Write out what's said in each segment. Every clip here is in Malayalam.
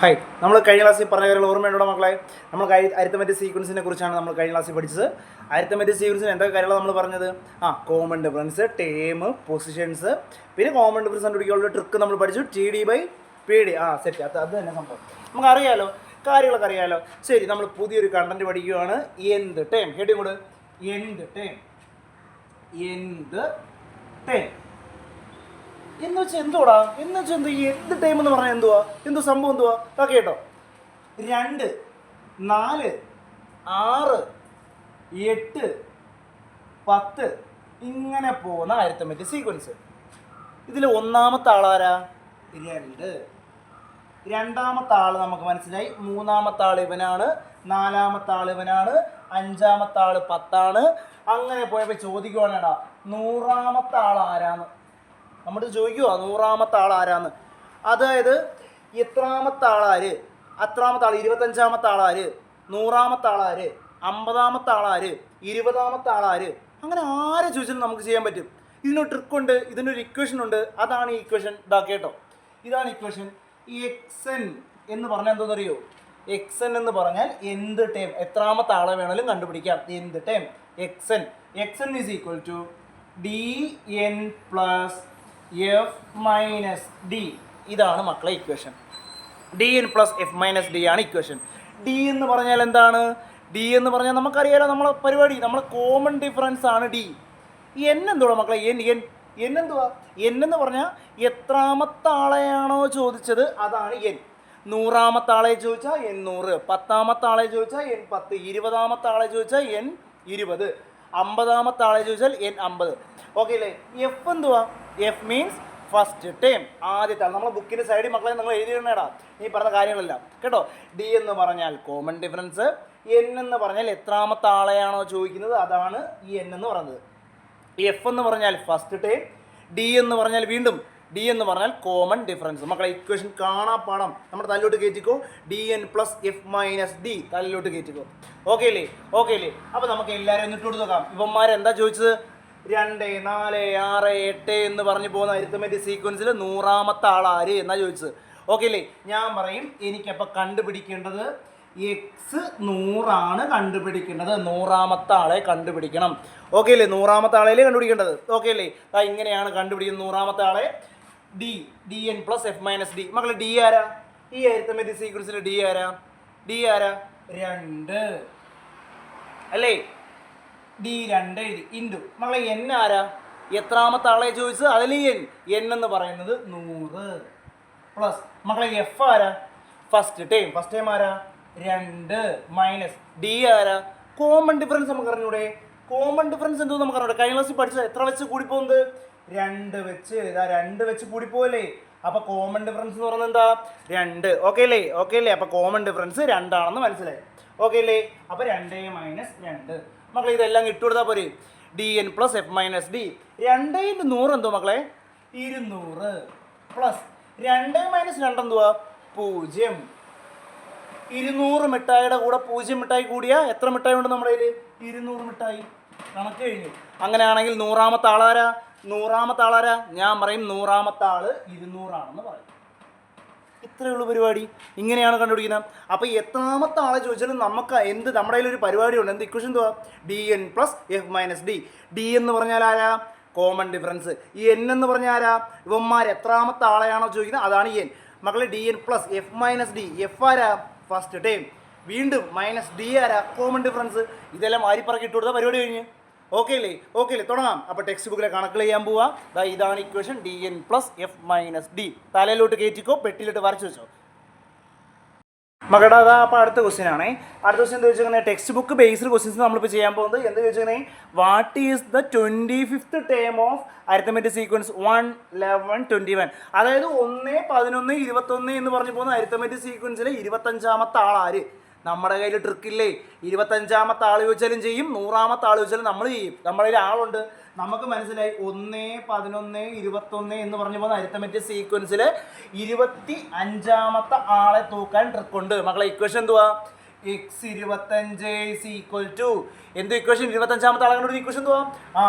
ഹായ്, നമ്മൾ കഴിഞ്ഞ ക്ലാസ്സിൽ പറഞ്ഞ കാര്യങ്ങൾ ഓർമ്മയുണ്ടോ മക്കളെ? നമ്മൾ അരിത്തമെറ്റിക് സീക്വൻസിനെ കുറിച്ചാണ് നമ്മൾ കഴിഞ്ഞ ക്ലാസ്സിൽ പഠിച്ചത്. അരിത്തമെറ്റിക് സീക്വൻസിന് എന്തൊക്കെ കാര്യങ്ങളാണ് നമ്മൾ പറഞ്ഞത്? കോമൺ ഡിഫറൻസ്, ടേം, പൊസിഷൻസ്, പിന്നെ കോമൺ ഡിഫറൻസ് കണ്ടുപിടിക്കാനുള്ള ട്രിക്ക് നമ്മൾ പഠിച്ചു. TD/PD. സെറ്റ്. അത് തന്നെ സംഭവം നമുക്കറിയാലോ, കാര്യങ്ങളൊക്കെ അറിയാലോ. ശരി, നമ്മൾ പുതിയൊരു കണ്ടന്റ് പഠിക്കുകയാണ്. എന്ത് ടേം? ഹെഡിങ് കൂടെ. എന്ത് ടേം? എന്ന് വെച്ചാൽ എന്തുവാടാ? എന്ന് വെച്ചാൽ എന്ത്? ഈ എന്ത് ടൈം എന്ന് പറഞ്ഞാൽ എന്തുവാ? എന്തോ സംഭവം എന്തുവാ? കേട്ടോ, 2, 4, 6, 8, 10 ഇങ്ങനെ പോകുന്ന അരിത്തമെറ്റിക് സീക്വൻസ്. ഇതിൽ ഒന്നാമത്തെ ആളാരാ? 2. രണ്ടാമത്തെ ആൾ നമുക്ക് മനസ്സിലായി. മൂന്നാമത്തെ ആൾ ഇവനാണ്. നാലാമത്തെ ആൾ ഇവനാണ്. അഞ്ചാമത്തെ ആൾ 10 അങ്ങനെ പോയപ്പോൾ ചോദിക്കുവാണേടാ, 100ാമത്തെ ആൾ ആരാന്ന് നമ്മൾ ചോദിക്കുക. 100ാമത്തെ ആൾ ആരാന്ന്, അതായത് എത്രാമത്തെ ആളാര്, അത്രാമത്തെ ആൾ, 25ാമത്തെ ആളാര്, 100ാമത്തെ ആളാര്, 50ാമത്തെ ആളാര്, 20ാമത്തെ ആളാര്, അങ്ങനെ ആരെ ചോദിച്ചാലും നമുക്ക് ചെയ്യാൻ പറ്റും. ഇതിനൊരു ട്രിക്കുണ്ട്, ഇതിനൊരു ഇക്വേഷൻ ഉണ്ട്. അതാണ് ഈ ഇക്വേഷൻ. കേട്ടോ, ഇതാണ് ഇക്വേഷൻ. ഈ XN എന്ന് പറഞ്ഞാൽ എന്താണെന്നറിയോ? XN എന്ന് പറഞ്ഞാൽ എന്ത് ടേം, എത്രാമത്തെ ആളെ വേണമെങ്കിലും കണ്ടുപിടിക്കാം. എന്ത് term? XN is equal to DN plus F-D. ഇതാണ് മക്കളെ ഇക്വേഷൻ. DN പ്ലസ് F-D ആണ് ഇക്വേഷൻ. D എന്ന് പറഞ്ഞാൽ എന്താണ്? D എന്ന് പറഞ്ഞാൽ നമുക്കറിയാലോ, നമ്മളെ പരിപാടി, നമ്മളെ കോമൺ ഡിഫറൻസ് ആണ് D. N എന്തുവാ മക്കളെ? N എന്തുവാ? N എന്ന് പറഞ്ഞാൽ എത്രാമത്തെ ആളെയാണോ ചോദിച്ചത് അതാണ് N. 100ാമത്തെ ആളെ ചോദിച്ചാൽ N100, 10ാമത്തെ ആളെ ചോദിച്ചാൽ N10, 20ാമത്തെ ആളെ ചോദിച്ചാൽ N20, 50ാമത്തെ ആളെ ചോദിച്ചാൽ N50. ഓക്കെ അല്ലേ? F എന്തുവാ? F മീൻസ് ഫസ്റ്റ് ടേം, ആദ്യത്തെ ആൾ. നമ്മളെ ബുക്കിൻ്റെ സൈഡിൽ മക്കളെ നിങ്ങൾ എഴുതിയിടണേടാ ഈ പറഞ്ഞ കാര്യങ്ങളെല്ലാം കേട്ടോ. D എന്ന് പറഞ്ഞാൽ കോമൺ ഡിഫറൻസ്. N എന്ന് പറഞ്ഞാൽ എത്രാമത്തെ ആളെയാണോ ചോദിക്കുന്നത് അതാണ് ഈ N എന്ന് പറയുന്നത്. F എന്ന് പറഞ്ഞാൽ ഫസ്റ്റ് ടേം. D എന്ന് പറഞ്ഞാൽ വീണ്ടും D എന്ന് പറഞ്ഞാൽ കോമൺ ഡിഫറൻസ്. മക്കളെ ഇക്വേഷൻ കാണാപ്പാടം നമ്മുടെ തലയിലോട്ട് കയറ്റിക്കോ. DN plus F-D തലയിലോട്ട് കയറ്റിക്കോ. ഓക്കെ അല്ലേ? അപ്പോൾ നമുക്ക് എല്ലാവരും എന്നിട്ട് കൊടുത്ത് നോക്കാം. ഇവന്മാരെന്താ ചോദിച്ചത്? 2, 4, 6, 8 എന്ന് പറഞ്ഞു പോകുന്ന അരിത്തമെറ്റിക് സീക്വൻസിൽ 100ാമത്തെ ആളാര് എന്നാ ചോദിച്ചത്. ഓക്കെ അല്ലേ? ഞാൻ പറയും, എനിക്കപ്പോൾ കണ്ടുപിടിക്കേണ്ടത് X 100 കണ്ടുപിടിക്കേണ്ടത്. 100ാമത്തെ ആളെ കണ്ടുപിടിക്കണം. ഓക്കെ അല്ലേ? 100ാമത്തെ ആളെയല്ലേ കണ്ടുപിടിക്കേണ്ടത്. ഓക്കെ അല്ലേ? ഇങ്ങനെയാണ് കണ്ടുപിടിക്കുന്നത് 100ാമത്തെ ആളെ. DN plus F-D. മക്കളെ D ആരാ? ഈ അരിത്തമെറ്റിക് സീക്വൻസിൽ D ആരാ? 2 അല്ലേ? D2 എഴുതി. ഇൻറ്റു മക്കളെ N ആരാ? എത്രാമത്തെ ആളെ ചോദിച്ചത് അതിൽ N എന്ന് പറയുന്നത് 100 പ്ലസ് മക്കളെ F ആരാ? ഫസ്റ്റ് ടൈം ആരാ? 2 മൈനസ് D ആരാ? കോമൺ ഡിഫറൻസ് നമുക്ക് അറിഞ്ഞൂടെ? കോമൺ ഡിഫറൻസ് എന്തോ നമുക്ക് അറിഞ്ഞൂടെ? കഴിഞ്ഞ ക്ലാസ്സിൽ പഠിച്ചത് എത്ര വെച്ച് കൂടിപ്പോകുന്നത്? 2 വെച്ച്. 2 വെച്ച് കൂടിപ്പോകല്ലേ? അപ്പോൾ കോമൺ ഡിഫറൻസ് എന്ന് പറയുന്നത് എന്താ? 2. ഓക്കെ അല്ലേ? അപ്പോൾ കോമൺ ഡിഫറൻസ് 2 ആണെന്ന് മനസ്സിലായി. ഓക്കെ അല്ലേ? അപ്പോൾ 2 മൈനസ് 2 മക്കളെ ഇതെല്ലാം ഇട്ടുകൊടുത്താൽ പോരെ. DN plus F-D. 2 × 100 എന്തോ മക്കളെ? 200 പ്ലസ് 2 മൈനസ് 2 എന്തുവാ? 0. 200 മിഠായിയുടെ കൂടെ 0 മിഠായി കൂടിയാൽ എത്ര മിഠായി ഉണ്ട് നമ്മുടെ കയ്യിൽ? 200 മിഠായി. കണക്ക് കഴിഞ്ഞു. അങ്ങനെയാണെങ്കിൽ 100ാമത്തെ ആളാരാ? ഞാൻ പറയും 100ാമത്തെ ആൾ 200 ആണെന്ന് പറയും. ഇത്രയേ ഉള്ളൂ പരിപാടി. ഇങ്ങനെയാണ് കണ്ടുപിടിക്കുന്നത്. അപ്പോൾ എത്രാമത്തെ ആളെ ചോദിച്ചാലും നമുക്ക് നമ്മുടെ കയ്യിലൊരു പരിപാടിയുണ്ട്. എന്ത് ഇക്വേഷൻ എന്തുവാ? DN plus F-D. D എന്ന് പറഞ്ഞാൽ ആരാ? Common difference. ഈ N എന്ന് പറഞ്ഞാൽ ആരാ? ഇവന്മാർ എത്രാമത്തെ ആളെയാണോ ചോദിക്കുന്നത് അതാണ് N. മക്കളെ DN പ്ലസ് F-D. F ആരാ? First time. വീണ്ടും മൈനസ് D ആരാ? Common difference. ഇതെല്ലാം ആരിപ്പറക്കി ഇട്ട് കൊടുത്താൽ പരിപാടി കഴിഞ്ഞ്. ഓക്കെ അല്ലേ? തുടങ്ങാം. അപ്പോൾ ടെക്സ്റ്റ് ബുക്കിലെ കണക്കുകൾ ചെയ്യാൻ പോവാം. ഇതാണ് ഇക്വേഷൻ. DN plus F-D. തലയിലോട്ട് കയറ്റിക്കോ, പെട്ടിയിലോട്ട് വരച്ചു വെച്ചോ മകളുടെ. അപ്പോൾ അടുത്ത ക്വസ്റ്റ്യൻ ആണേ. അടുത്ത ക്വസ്റ്റ്യൻ എന്താ ചോദിച്ചിരിക്കുന്നത്? ടെക്സ്റ്റ് ബുക്ക് ബേസ്ഡ് ക്വസ്റ്റ്യൻസ് നമ്മളിപ്പോൾ ചെയ്യാൻ പോകുന്നത്. എന്താ ചോദിച്ചിരിക്കുന്നത്? What is the 25th term of arithmetic sequence 1, 11, 21? അതായത് 1, 11, 21 എന്ന് പറഞ്ഞു പോകുന്ന അരിത്തമെറ്റിക് സീക്വൻസിലെ 25ാമത്തെ ആളാര്? നമ്മുടെ കയ്യിൽ ട്രിക്കില്ലേ? 25ാമത്തെ ആൾ ചോദിച്ചാലും ചെയ്യും, 100ാമത്തെ ആൾ ചോദിച്ചാലും നമ്മൾ ചെയ്യും. നമ്മുടെ കയ്യിൽ ആളുണ്ട്. നമുക്ക് മനസ്സിലായി 1, 11, 21 എന്ന് പറഞ്ഞു പോകുന്ന അരിത്തമെറ്റിക് സീക്വൻസിൽ 25ാമത്തെ ആളെ തൂക്കാൻ ട്രിക്കുണ്ട്. മക്കളെ ഇക്വേഷൻ എന്തുവാ? X25 ഈസ് ഈക്വൽ ടു എന്ത് ഇക്വേഷൻ? 25ാമത്തെ ആളെ കണ്ടുപിടിക്കുന്ന ഇക്വേഷൻ എന്തുവാ?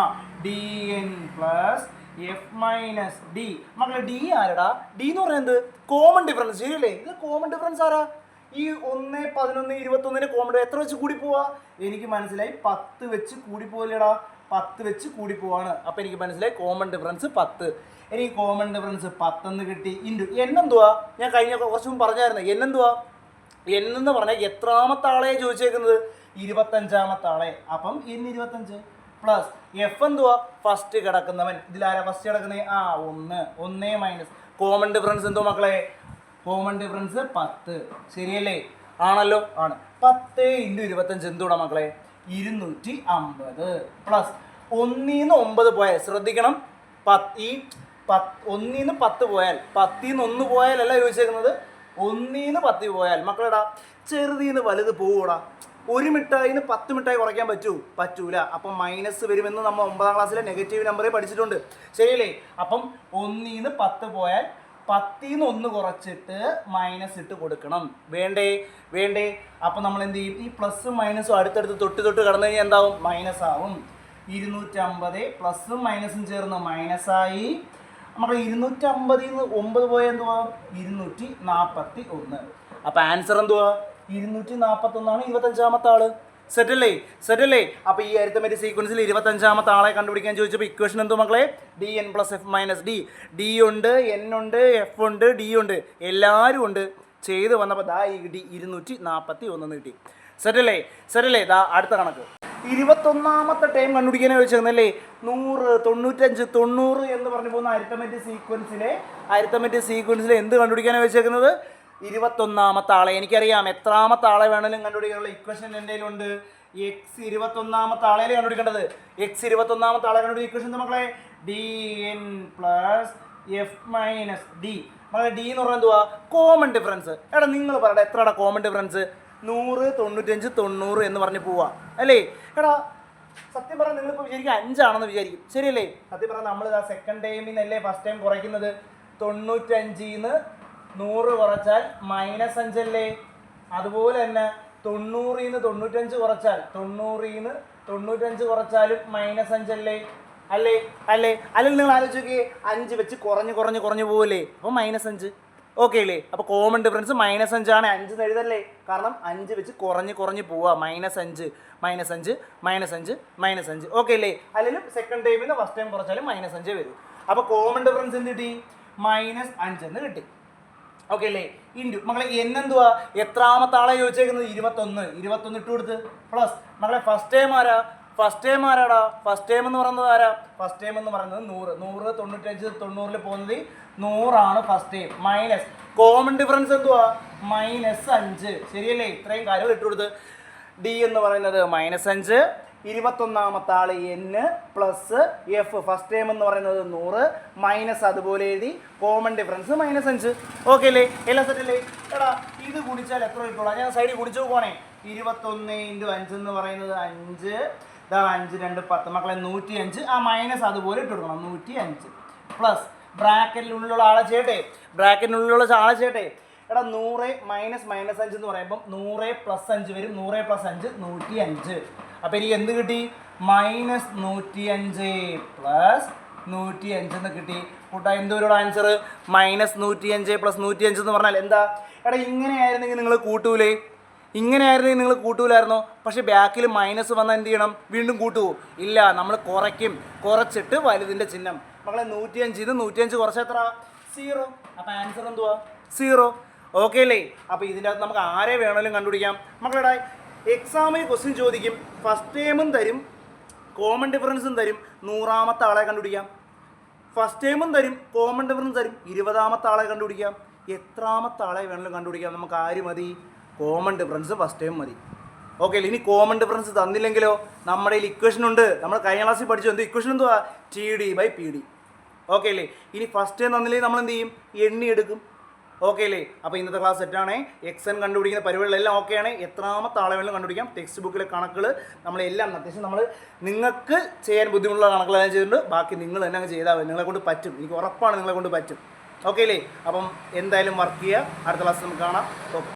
DN plus F minus D. മക്കളെ ഡി ആരടാ? ഡി എന്ന് പറയുന്നത് കോമൺ ഡിഫറൻസ്, ശരിയല്ലേ? ഇത് കോമൺ ഡിഫറൻസ് ആരാ? ഈ 1, 11, 21 കോമൺ എത്ര വെച്ച് കൂടി പോവാ? എനിക്ക് മനസ്സിലായി 10 വെച്ച് കൂടി പോവില്ലടാ, 10 വെച്ച് കൂടി പോവാണ്. അപ്പം എനിക്ക് മനസ്സിലായി കോമൺ ഡിഫറൻസ് 10. എനിക്ക് കോമൺ ഡിഫറൻസ് 10 എന്ന് കിട്ടി. ഇൻറ്റു എന്നെന്തുവാ? ഞാൻ കഴിഞ്ഞ കുറച്ച് മുമ്പ് പറഞ്ഞായിരുന്നു എന്നെന്തുവാ? എന്നെന്ന് പറഞ്ഞാൽ എത്രാമത്തെ ആളെയാണ് ചോദിച്ചേക്കുന്നത്? 25ാമത്തെ ആളെ. അപ്പം n 25 പ്ലസ് എഫ് എന്തുവാ? ഫസ്റ്റ് കിടക്കുന്നവൻ. ഇതിലാരാ ഫസ്റ്റ് കിടക്കുന്നത്? 1 മൈനസ് കോമൺ ഡിഫറൻസ് എന്തോ മക്കളെ? കോമൺ ഡിഫറൻസ് 10, ശരിയല്ലേ? ആണല്ലോ, ആണ്. 10 × 25 എന്തോടാ മക്കളെ? 250 പ്ലസ് 1 ന്ന് 9 പോയാൽ ശ്രദ്ധിക്കണം, 1 ന്ന് 10 പോയാൽ, 10 ന്ന് 1 പോയാലല്ല ചോദിച്ചേക്കുന്നത്, 1 ന്ന് 10 പോയാൽ. മക്കളെടാ ചെറുതീന്ന് വലുത് പോകൂടാ. ഒരു മിഠായിന്ന് 10 മിഠായി കുറയ്ക്കാൻ പറ്റൂല. അപ്പം മൈനസ് വരുമെന്ന് നമ്മൾ 9ാം ക്ലാസ്സിലെ നെഗറ്റീവ് നമ്പറേ പഠിച്ചിട്ടുണ്ട്, ശരിയല്ലേ? അപ്പം 1 ന്ന് 10 പോയാൽ 10 ന്ന് 1 കുറച്ചിട്ട് മൈനസ് ഇട്ട് കൊടുക്കണം. വേണ്ടേ? അപ്പം നമ്മൾ എന്ത് ചെയ്യും? ഈ പ്ലസും മൈനസും അടുത്തടുത്ത് തൊട്ട് കടന്നു കഴിഞ്ഞാൽ എന്താവും? മൈനസ് ആവും. 250 പ്ലസും മൈനസും ചേർന്ന് മൈനസായി. നമുക്ക് 250 ന്ന് 9 പോയാൽ എന്തുവാ? 241. അപ്പം ആൻസർ എന്തുവാ? 241 25ാമത്തെ ആള്. സെറ്റല്ലേ? അപ്പോൾ ഈ അരിത്തമെറ്റിക് സീക്വൻസിൽ 25ാമത്തെ ആളെ കണ്ടുപിടിക്കാൻ ചോദിച്ചപ്പോൾ ഇക്വേഷൻ എന്തോ മക്കളെ? dn + f - d. ഡി ഉണ്ട്, n ഉണ്ട്, f ഉണ്ട്, d ഉണ്ട്, എല്ലാവരും ഉണ്ട്. ചെയ്ത് വന്നപ്പോൾ ദാ ഈ കിട്ടി 241 കിട്ടി. സെറ്റല്ലേ? ദാ അടുത്ത കണക്ക് 21ാമത്തെ ടൈം കണ്ടുപിടിക്കാനേ ചോദിച്ചേക്കുന്നല്ലേ? 100, 95, 90 എന്ന് പറഞ്ഞു പോകുന്ന അരിത്തമെറ്റിക് സീക്വൻസിലെ എന്ത് കണ്ടുപിടിക്കാനാണ് ചോദിച്ചേക്കുന്നത്? 21ാമത്തെ ആളെ. എനിക്കറിയാം എത്രാമത്തെ ആളെ വേണമെങ്കിലും കണ്ടുപിടിക്കാനുള്ള ഇക്വേഷൻ എൻ്റെ കയ്യിലുണ്ട്. എക്സ് 21ാമത്തെ ആളെ കണ്ടുപിടിക്കേണ്ടത്. എക്സ് 21ാമത്തെ ആളെ കണ്ടുപിടിക്കുന്ന ഇക്വേഷൻ എന്താ മക്കളെ? dn + f - d. മക്കളെ ഡി എന്ന് പറഞ്ഞാൽ എന്തുവാ? Common difference. എടാ നിങ്ങൾ പറയട്ടെ, എത്രടാ കോമൺ ഡിഫറൻസ്? 100, 95, 90 എന്ന് പറഞ്ഞ് പോവാ, അല്ലേ? എടാ സത്യം പറഞ്ഞാൽ നിങ്ങളിപ്പോൾ വിചാരിക്കും 5 ആണെന്ന് വിചാരിക്കും, ശരിയല്ലേ? സത്യം പറഞ്ഞാൽ നമ്മൾ സെക്കൻഡ് ടൈമിൽ നിന്നല്ലേ ഫസ്റ്റ് ടൈം കുറയ്ക്കുന്നത്? 95 ന്ന് 100 കുറച്ചാൽ -5 അല്ലേ? അതുപോലെ തന്നെ 90 ന്ന് 95 കുറച്ചാൽ, 90 ന്ന് 95 കുറച്ചാലും -5 അല്ലേ? അല്ലെങ്കിൽ നിങ്ങൾ ആലോചിച്ച് നോക്കിയേ, 5 വെച്ച് കുറഞ്ഞ് പോവില്ലേ? അപ്പോൾ -5. ഓക്കെ അല്ലേ? അപ്പോൾ കോമൺ ഡിഫറൻസ് -5 ആണ്. 5 എന്ന് എഴുതല്ലേ? കാരണം 5 വെച്ച് കുറഞ്ഞ് പോവുക. -5 ഓക്കെ അല്ലേ? അല്ലെങ്കിൽ സെക്കൻഡ് ടൈമിൽ നിന്ന് ഫസ്റ്റ് ടൈം കുറച്ചാലും -5 വരും. അപ്പോൾ കോമൺ ഡിഫറൻസ് എന്ത് കിട്ടി? -5 എന്ന് കിട്ടി. ഓക്കെ അല്ലേ? ഇൻറ്റു മക്കളെ എന്നെന്തുവാ? എത്രാമത്തെ ആളെ ചോദിച്ചേക്കുന്നത്? 21 ഇട്ട് കൊടുത്ത് പ്ലസ് മക്കളെ ഫസ്റ്റ് ടൈം ആരാടാ? ഫസ്റ്റ് ടൈം എന്ന് പറയുന്നത് ആരാ? ഫസ്റ്റ് ടൈം എന്ന് പറയുന്നത് 100, 95, 90 പോകുന്നത് 100 ആണ് first time. Minus common difference എന്തുവാ? -5, ശരിയല്ലേ? ഇത്രയും കാര്യങ്ങൾ ഇട്ട് കൊടുത്ത്. ഡി എന്ന് പറയുന്നത് -5, 21ാമത്തെ ആള് n plus F first time എന്ന് പറയുന്നത് 100 മൈനസ് അതുപോലെ എഴുതി കോമൺ ഡിഫറൻസ് -5. ഓക്കെ അല്ലേ? എല്ലാം സെറ്റല്ലേ? എടാ ഇത് ഗുണിച്ചാൽ എത്ര കിട്ടോളാം? ഞാൻ സൈഡിൽ ഗുണിച്ചു പോകണേ. 21 × 5 എന്ന് പറയുന്നത് 5, 5 2 10 മക്കളെ 105. ആ മൈനസ് അതുപോലെ ഇട്ട് കൊടുക്കണം, 105 പ്ലസ് ബ്രാക്കറ്റിനുള്ളിലുള്ള ആളെ ചെയ്യട്ടെ. എടാ 100 - -5 എന്ന് പറയുമ്പം 100 + 5 വരും. 100 + 5 105. അപ്പോൾ എനിക്ക് എന്ത് കിട്ടി? -105 പ്ലസ് 105 എന്ന് കിട്ടി. കൂട്ടാ എന്തോരോട് ആൻസർ? -105 + 105 എന്ന് പറഞ്ഞാൽ എന്താ? എടാ ഇങ്ങനെയായിരുന്നെങ്കിൽ നിങ്ങൾ കൂട്ടൂലായിരുന്നോ? പക്ഷേ ബാക്കിൽ മൈനസ് വന്നാൽ എന്ത് ചെയ്യണം? വീണ്ടും കൂട്ടുമോ? ഇല്ല, നമ്മൾ കുറച്ചിട്ട് വലുതിൻ്റെ ചിഹ്നം. മക്കളെ 105 ന്ന് 105 കുറച്ച് എത്ര? 0. അപ്പോൾ ആൻസർ എന്തുവാ? 0. ഓക്കെ അല്ലേ? അപ്പോൾ ഇതിൻ്റെ അകത്ത് നമുക്ക് ആരെ വേണമെങ്കിലും കണ്ടുപിടിക്കാം. മക്കളുടെ എക്സാമിൽ ക്വസ്റ്റ്യൻ ചോദിക്കും, ഫസ്റ്റ് ടൈമും തരും, കോമൺ ഡിഫറൻസും തരും, 100ാമത്തെ ആളെ കണ്ടുപിടിക്കാം. ഫസ്റ്റ് ടൈമും തരും, കോമൺ ഡിഫറൻസ് തരും, 20ാമത്തെ ആളെ കണ്ടുപിടിക്കാം. എത്രാമത്തെ ആളെ വേണമെങ്കിലും കണ്ടുപിടിക്കാം. നമുക്ക് ആര് മതി? കോമൺ ഡിഫറൻസ് ഫസ്റ്റ് ടൈം മതി. ഓക്കെ അല്ലേ? ഇനി കോമൺ ഡിഫറൻസ് തന്നില്ലെങ്കിലോ? നമ്മുടെ ഇക്വേഷൻ ഉണ്ട്. നമ്മൾ കഴിഞ്ഞ ക്ലാസ്സിൽ പഠിച്ചു. എന്ത് ഇക്വേഷൻ? എന്തുവാ? TD/PD. ഓക്കെ അല്ലേ? ഇനി ഫസ്റ്റ് ടൈം തന്നില്ലെങ്കിൽ നമ്മൾ എന്ത് ചെയ്യും? എണ്ണി എടുക്കും. ഓക്കെ അല്ലേ? അപ്പോൾ ഇന്നത്തെ ക്ലാസ് സെറ്റാണ്. എക്സൻ കണ്ടുപിടിക്കുന്ന പരിപാടികളെല്ലാം ഓക്കെയാണ്. എത്രാമത്തെ ആളെ വേണമെങ്കിലും കണ്ടുപിടിക്കാം. ടെക്സ്റ്റ് ബുക്കിലെ കണക്കുകൾ നമ്മളെല്ലാം അത്യാവശ്യം നിങ്ങൾക്ക് ചെയ്യാൻ ബുദ്ധിമുട്ടുള്ള കണക്കുകളെല്ലാം ചെയ്തിട്ടുണ്ട്. ബാക്കി നിങ്ങൾ തന്നെ അങ്ങ് ചെയ്താൽ മതി. നിങ്ങളെ കൊണ്ട് പറ്റും. എനിക്ക് ഉറപ്പാണ് നിങ്ങളെ കൊണ്ട് പറ്റും. ഓക്കെ അല്ലേ? അപ്പം എന്തായാലും വർക്ക് ചെയ്യുക. അടുത്ത ക്ലാസ്സിൽ നമുക്ക് കാണാം. ഓക്കെ.